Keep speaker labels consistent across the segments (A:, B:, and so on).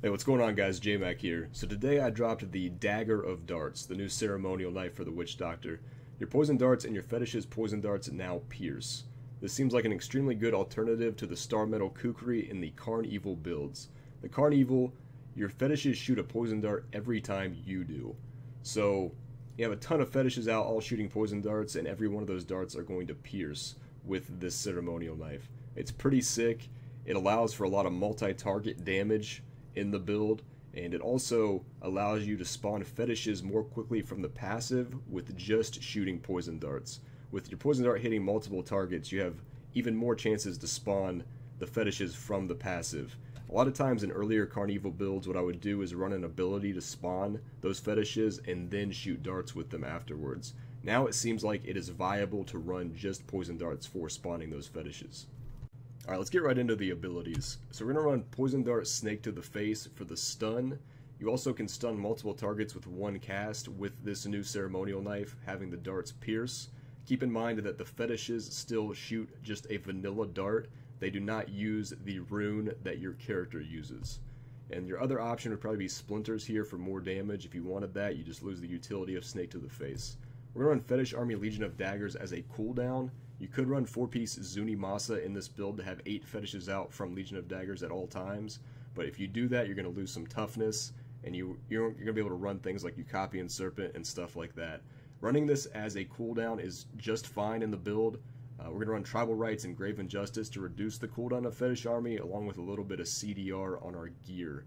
A: Hey, what's going on, guys? J-Mac here. So today I dropped the Dagger of Darts, the new ceremonial knife for the Witch Doctor. Your poison darts and your fetish's poison darts now pierce. This seems like an extremely good alternative to the Star Metal Kukri in the Carnevil builds. The Carnevil, your fetishes shoot a poison dart every time you do. So you have a ton of fetishes out all shooting poison darts, and every one of those darts are going to pierce with this ceremonial knife. It's pretty sick. It allows for a lot of multi-target damage in the build, and it also allows you to spawn fetishes more quickly from the passive with just shooting poison darts. With your poison dart hitting multiple targets, you have even more chances to spawn the fetishes from the passive. A lot of times in earlier Carnevil builds, what I would do is run an ability to spawn those fetishes and then shoot darts with them afterwards. Now it seems like it is viable to run just poison darts for spawning those fetishes. Alright, let's get right into the abilities. So we're going to run Poison Dart Snake to the face for the stun. You also can stun multiple targets with one cast with this new ceremonial knife, having the darts pierce. Keep in mind that the fetishes still shoot just a vanilla dart. They do not use the rune that your character uses. And your other option would probably be Splinters here for more damage. If you wanted that, you just lose the utility of Snake to the face. We're going to run Fetish Army Legion of Daggers as a cooldown. You could run 4-piece Zuni Masa in this build to have 8 fetishes out from Legion of Daggers at all times, but if you do that, you're going to lose some toughness, and you're going to be able to run things like Ucapian Serpent and stuff like that. Running this as a cooldown is just fine in the build. We're going to run Tribal Rites and Grave Injustice to reduce the cooldown of Fetish Army, along with a little bit of CDR on our gear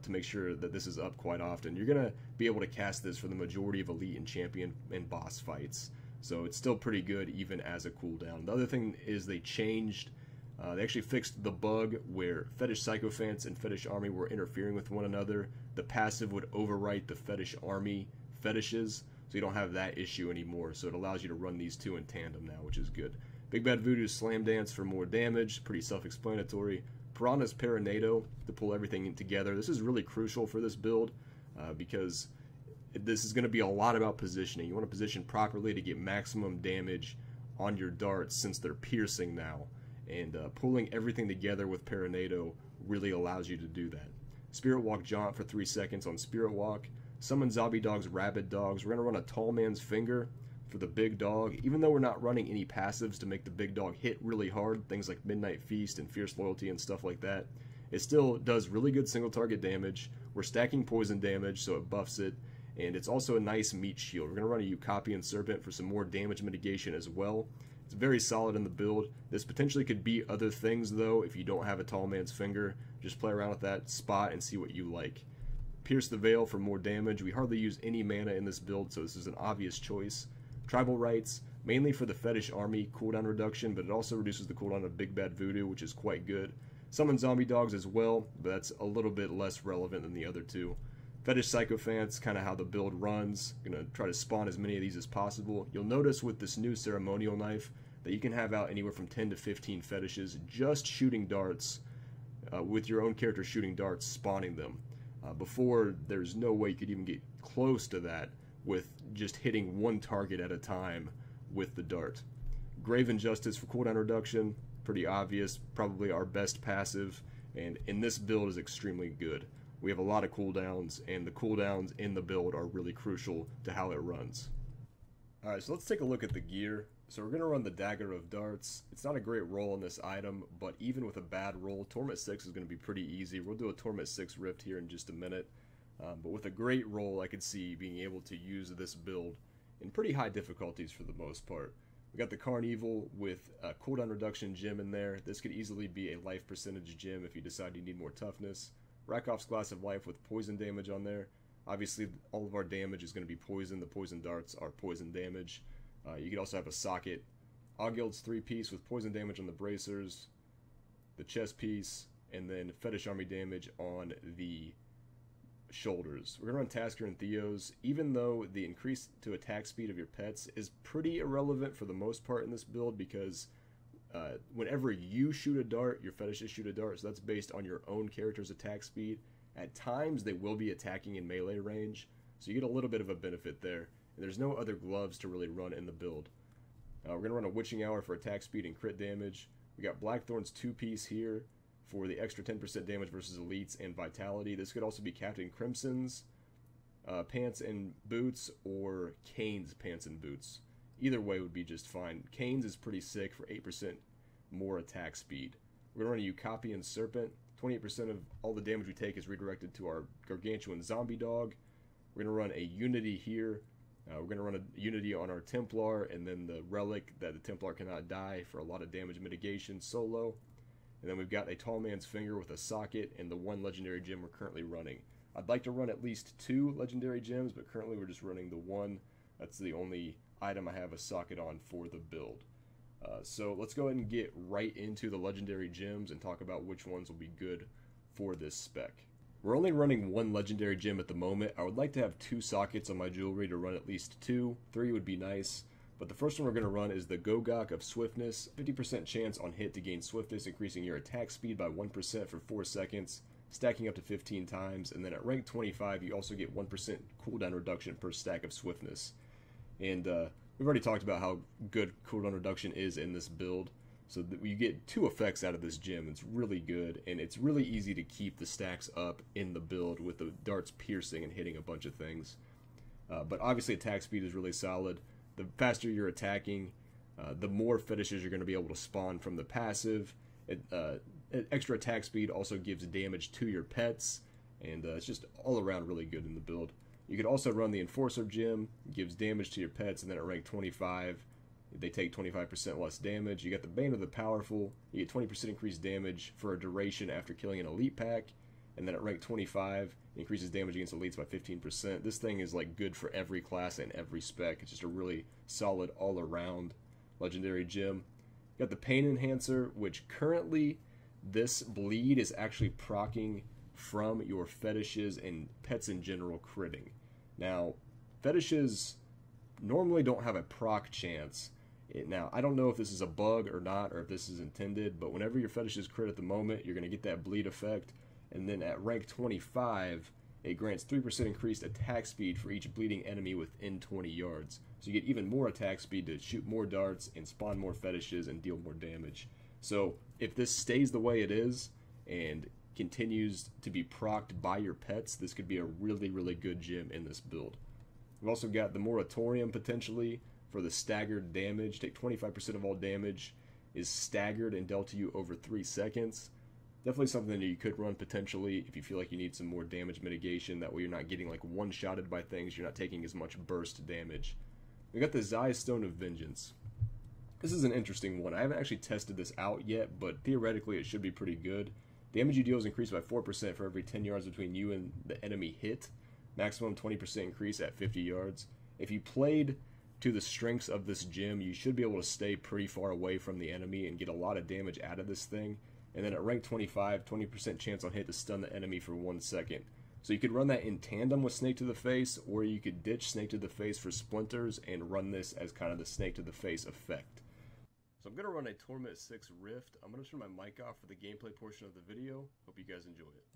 A: to make sure that this is up quite often. You're going to be able to cast this for the majority of Elite and Champion and boss fights. So it's still pretty good even as a cooldown. The other thing is they actually fixed the bug where Fetish Sycophants and Fetish Army were interfering with one another. The passive would overwrite the Fetish Army fetishes, so you don't have that issue anymore. So it allows you to run these two in tandem now, which is good. Big Bad Voodoo Slam Dance for more damage, pretty self-explanatory. Piranha's Paranado to pull everything together. This is really crucial for this build because this is going to be a lot about positioning. You want to position properly to get maximum damage on your darts since they're piercing now. And pulling everything together with Paranado really allows you to do that. Spirit Walk Jaunt for 3 seconds on Spirit Walk. Summon Zombie Dogs, Rabid Dogs. We're going to run a Tall Man's Finger for the big dog. Even though we're not running any passives to make the big dog hit really hard, things like Midnight Feast and Fierce Loyalty and stuff like that, it still does really good single target damage. We're stacking poison damage, so it buffs it. And it's also a nice meat shield. We're going to run a Ucapian Serpent for some more damage mitigation as well. It's very solid in the build. This potentially could be other things, though, if you don't have a Tall Man's Finger. Just play around with that spot and see what you like. Pierce the Veil for more damage. We hardly use any mana in this build, so this is an obvious choice. Tribal Rites, mainly for the Fetish Army cooldown reduction, but it also reduces the cooldown of Big Bad Voodoo, which is quite good. Summon Zombie Dogs as well, but that's a little bit less relevant than the other two. Fetish Sycophants, kind of how the build runs. Gonna try to spawn as many of these as possible. You'll notice with this new ceremonial knife that you can have out anywhere from 10 to 15 fetishes just shooting darts, with your own character shooting darts, spawning them. Before, there's no way you could even get close to that with just hitting one target at a time with the dart. Grave Injustice for cooldown reduction, pretty obvious, probably our best passive, and in this build is extremely good. We have a lot of cooldowns, and the cooldowns in the build are really crucial to how it runs. Alright, so let's take a look at the gear. So we're going to run the Dagger of Darts. It's not a great roll on this item, but even with a bad roll, Torment 6 is going to be pretty easy. We'll do a Torment 6 Rift here in just a minute. But with a great roll, I could see being able to use this build in pretty high difficulties for the most part. We got the Carnevil with a cooldown reduction gem in there. This could easily be a life percentage gem if you decide you need more toughness. Rakoff's Glass of Life with poison damage on there. Obviously, all of our damage is going to be poison. The poison darts are poison damage. You could also have a socket. Ogild's 3-piece with poison damage on the bracers, the chest piece, and then Fetish Army damage on the shoulders. We're going to run Tasker and Theos, even though the increase to attack speed of your pets is pretty irrelevant for the most part in this build, because whenever you shoot a dart, your fetishes shoot a dart, so that's based on your own character's attack speed. At times, they will be attacking in melee range, so you get a little bit of a benefit there. And there's no other gloves to really run in the build. We're going to run a Witching Hour for attack speed and crit damage. We got Blackthorn's 2-piece here. for the extra 10% damage versus elites and vitality. This could also be Captain Crimson's pants and boots, or Kane's pants and boots. Either way would be just fine. Kane's is pretty sick for 8% more attack speed. We're going to run a Eucopian Serpent. 28% of all the damage we take is redirected to our Gargantuan Zombie Dog. We're going to run a Unity here. We're going to run a Unity on our Templar, and then the Relic that the Templar cannot die for a lot of damage mitigation solo. And then we've got a Tall Man's Finger with a socket and the one legendary gem we're currently running. I'd like to run at least 2 legendary gems, but currently we're just running the one. That's the only item I have a socket on for the build. So let's go ahead and get right into the legendary gems and talk about which ones will be good for this spec. We're only running 1 legendary gem at the moment. I would like to have 2 sockets on my jewelry to run at least 2. 3 would be nice. But the first one we're going to run is the Gogok of Swiftness. 50% chance on hit to gain Swiftness, increasing your attack speed by 1% for 4 seconds, stacking up to 15 times. And then at rank 25, you also get 1% cooldown reduction per stack of Swiftness. And we've already talked about how good cooldown reduction is in this build. So that you get 2 effects out of this gem. It's really good, and it's really easy to keep the stacks up in the build with the darts piercing and hitting a bunch of things. But obviously attack speed is really solid. The faster you're attacking, the more fetishes you're going to be able to spawn from the passive. Extra attack speed also gives damage to your pets, and it's just all around really good in the build. You could also run the Enforcer gem, gives damage to your pets, and then at rank 25, they take 25% less damage. You got the Bane of the Powerful, you get 20% increased damage for a duration after killing an elite pack, and then at rank 25, it increases damage against elites by 15%. This thing is like good for every class and every spec. It's just a really solid all-around legendary gem. You got the Pain Enhancer, which currently this bleed is actually proccing from your fetishes and pets in general critting. Now, fetishes normally don't have a proc chance. Now, I don't know if this is a bug or not, or if this is intended, but whenever your fetishes crit at the moment, you're going to get that bleed effect. And then at rank 25, it grants 3% increased attack speed for each bleeding enemy within 20 yards. So you get even more attack speed to shoot more darts and spawn more fetishes and deal more damage. So if this stays the way it is and continues to be procced by your pets, this could be a really, really good gem in this build. We've also got the Moratorium potentially for the staggered damage. Take 25% of all damage is staggered and dealt to you over 3 seconds. Definitely something that you could run potentially if you feel like you need some more damage mitigation. That way you're not getting like one-shotted by things, you're not taking as much burst damage. We got the Zaya Stone of Vengeance. This is an interesting one. I haven't actually tested this out yet, but theoretically it should be pretty good. Damage you deal is increased by 4% for every 10 yards between you and the enemy hit. Maximum 20% increase at 50 yards. If you played to the strengths of this gem, you should be able to stay pretty far away from the enemy and get a lot of damage out of this thing. And then at rank 25, 20% chance on hit to stun the enemy for 1 second. So you could run that in tandem with Snake to the Face, or you could ditch Snake to the Face for Splinters and run this as kind of the Snake to the Face effect. So I'm going to run a Torment 6 Rift. I'm going to turn my mic off for the gameplay portion of the video. Hope you guys enjoy it.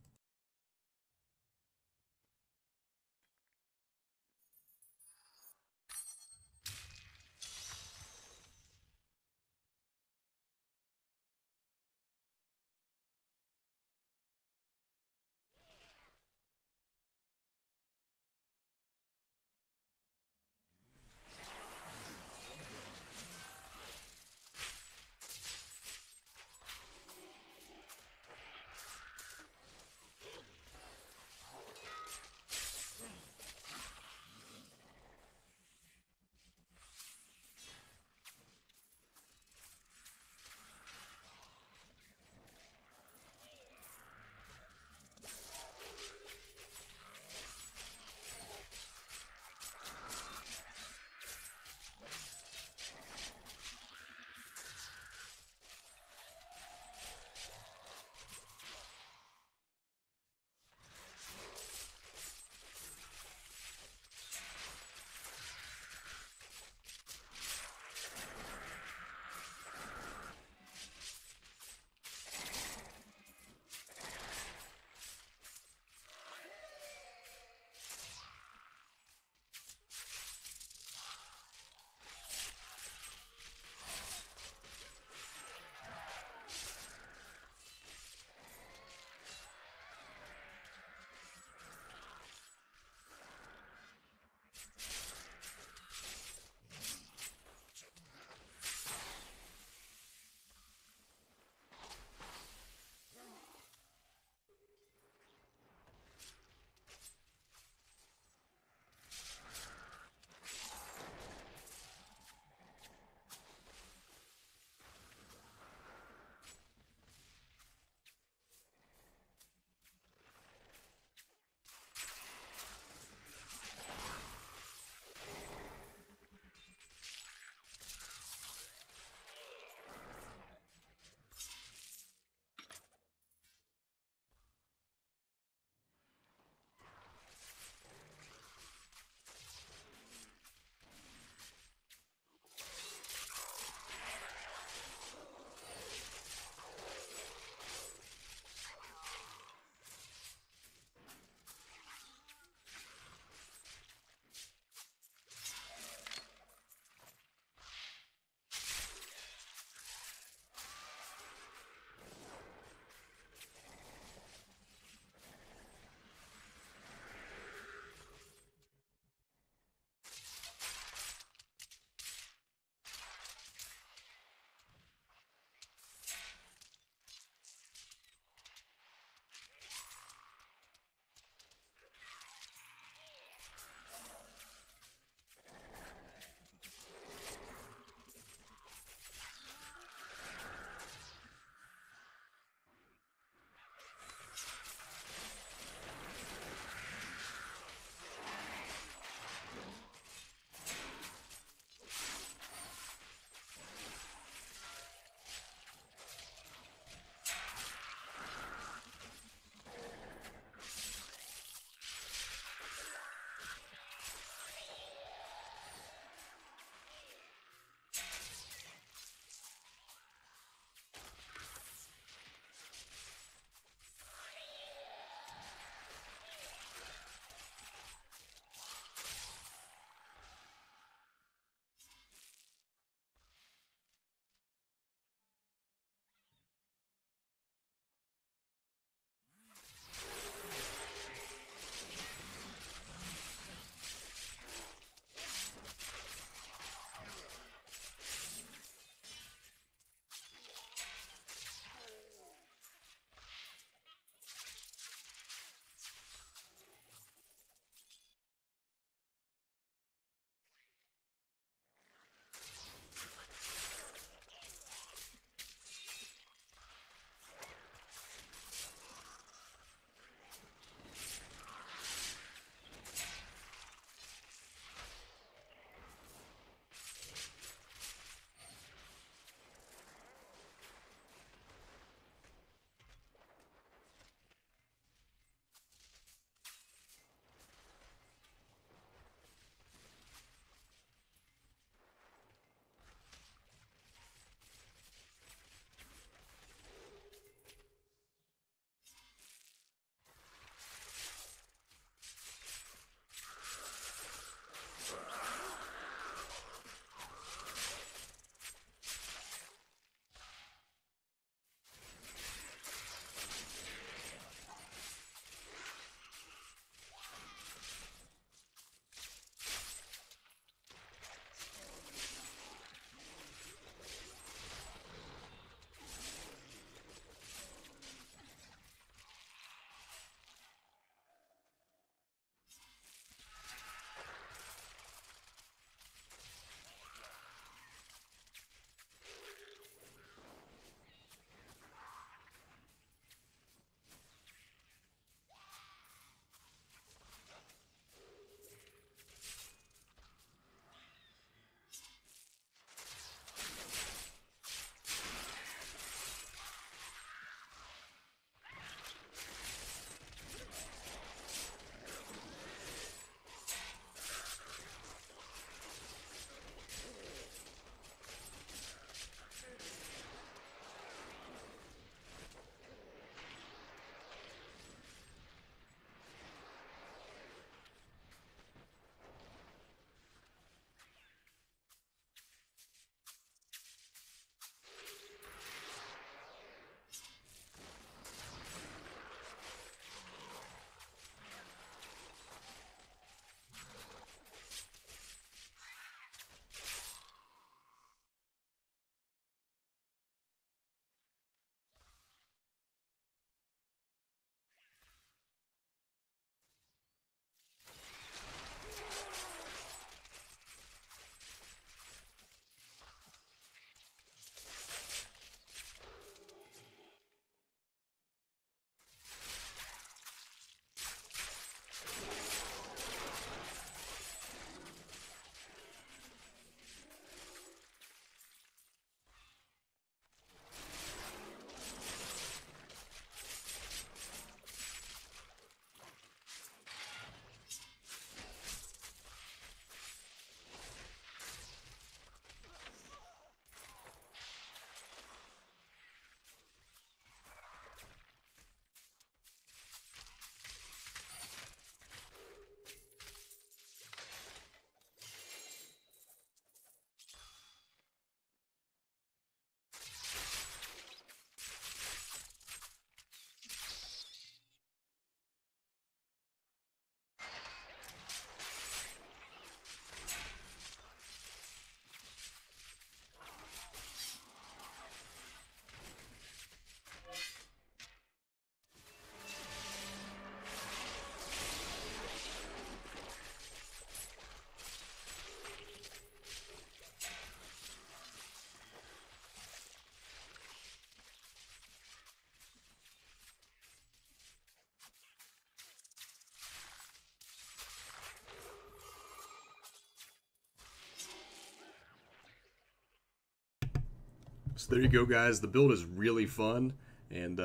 A: So there you go, guys. The build is really fun, and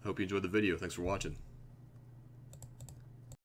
A: hope you enjoyed the video. Thanks for watching.